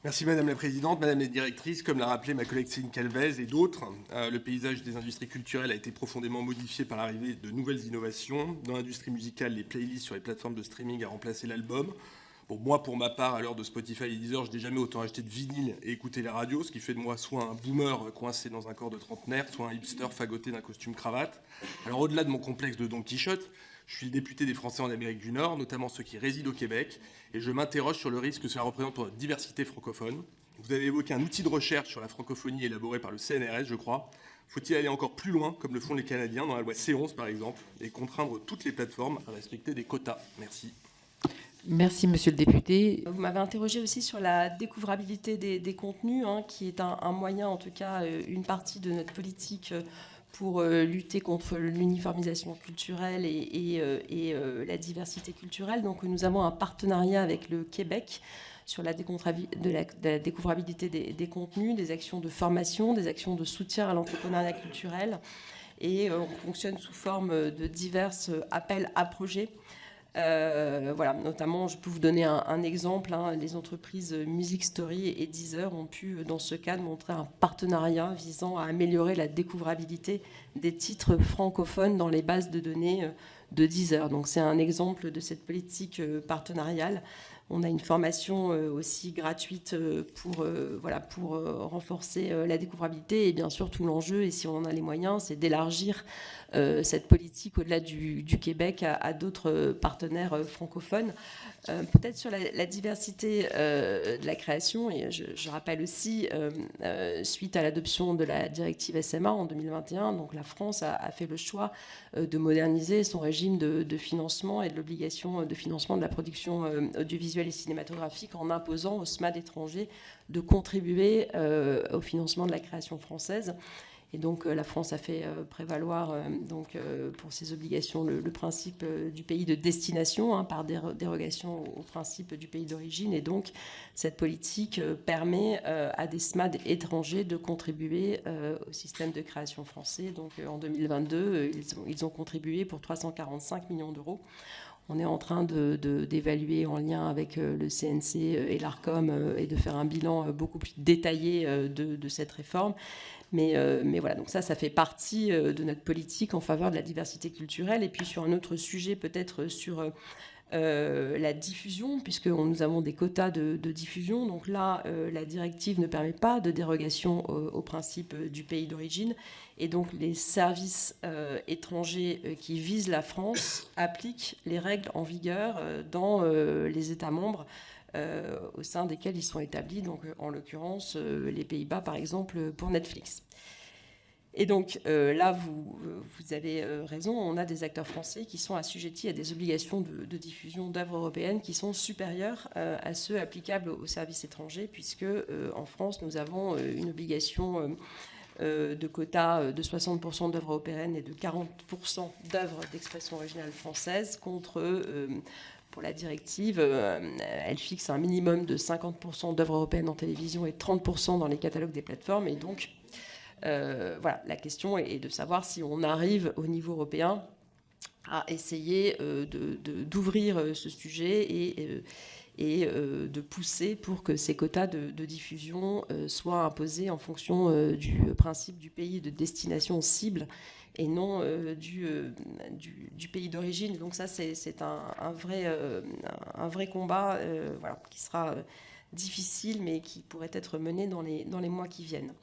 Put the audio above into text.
Merci Madame la Présidente, Madame la Directrice. Comme l'a rappelé ma collègue Céline Calvez et d'autres, le paysage des industries culturelles a été profondément modifié par l'arrivée de nouvelles innovations. Dans l'industrie musicale, les playlists sur les plateformes de streaming a remplacé l'album. Bon, moi, pour ma part, à l'heure de Spotify et Deezer, je n'ai jamais autant acheté de vinyle et écouté les radios, ce qui fait de moi soit un boomer coincé dans un corps de trentenaire, soit un hipster fagoté d'un costume cravate. Alors au-delà de mon complexe de Don Quichotte, je suis le député des Français en Amérique du Nord, notamment ceux qui résident au Québec, et je m'interroge sur le risque que cela représente pour notre diversité francophone. Vous avez évoqué un outil de recherche sur la francophonie élaboré par le CNRS, je crois. Faut-il aller encore plus loin, comme le font les Canadiens, dans la loi C11 par exemple, et contraindre toutes les plateformes à respecter des quotas? Merci. Merci, monsieur le député. Vous m'avez interrogé aussi sur la découvrabilité des contenus, qui est un moyen, en tout cas, une partie de notre politique pour lutter contre l'uniformisation culturelle et la diversité culturelle. Donc nous avons un partenariat avec le Québec sur la découvrabilité des contenus, des actions de formation, des actions de soutien à l'entrepreneuriat culturel. Et on fonctionne sous forme de divers appels à projets. Voilà, notamment, je peux vous donner un exemple. Les entreprises Music Story et Deezer ont pu, dans ce cadre, montrer un partenariat visant à améliorer la découvrabilité des titres francophones dans les bases de données de Deezer. Donc, c'est un exemple de cette politique partenariale. On a une formation aussi gratuite pour renforcer la découvrabilité. Et bien sûr, tout l'enjeu, et si on en a les moyens, c'est d'élargir cette politique au-delà du Québec à d'autres partenaires francophones. Peut-être sur la diversité de la création, et je rappelle aussi, suite à l'adoption de la directive SMA en 2021, donc la France a fait le choix de moderniser son régime de financement et de l'obligation de financement de la production audiovisuelle et cinématographique en imposant aux SMAD étrangers de contribuer au financement de la création française. Et donc la France a fait prévaloir pour ses obligations le principe du pays de destination par dérogation au principe du pays d'origine. Et donc cette politique permet à des SMAD étrangers de contribuer au système de création français. Donc en 2022, ils ont contribué pour 345 millions d'euros. On est en train d'évaluer en lien avec le CNC et l'ARCOM et de faire un bilan beaucoup plus détaillé de cette réforme. Mais voilà, donc ça fait partie de notre politique en faveur de la diversité culturelle. Et puis sur un autre sujet, peut-être sur la diffusion, puisque nous avons des quotas de diffusion. Donc là, la directive ne permet pas de dérogation au principe du pays d'origine. Et donc les services étrangers qui visent la France appliquent les règles en vigueur dans les États membres au sein desquels ils sont établis, donc en l'occurrence les Pays-Bas par exemple pour Netflix. Et donc là, vous avez raison, on a des acteurs français qui sont assujettis à des obligations de diffusion d'œuvres européennes qui sont supérieures à ceux applicables aux services étrangers, puisque en France, nous avons une obligation de quotas de 60% d'œuvres européennes et de 40% d'œuvres d'expression originale française contre... Pour la directive, elle fixe un minimum de 50% d'œuvres européennes en télévision et 30% dans les catalogues des plateformes. Et donc, voilà, la question est de savoir si on arrive au niveau européen à essayer d'ouvrir ce sujet et de pousser pour que ces quotas de diffusion soient imposés en fonction du principe du pays de destination cible et non du pays d'origine. Donc ça, c'est un vrai combat qui sera difficile, mais qui pourrait être mené dans les mois qui viennent.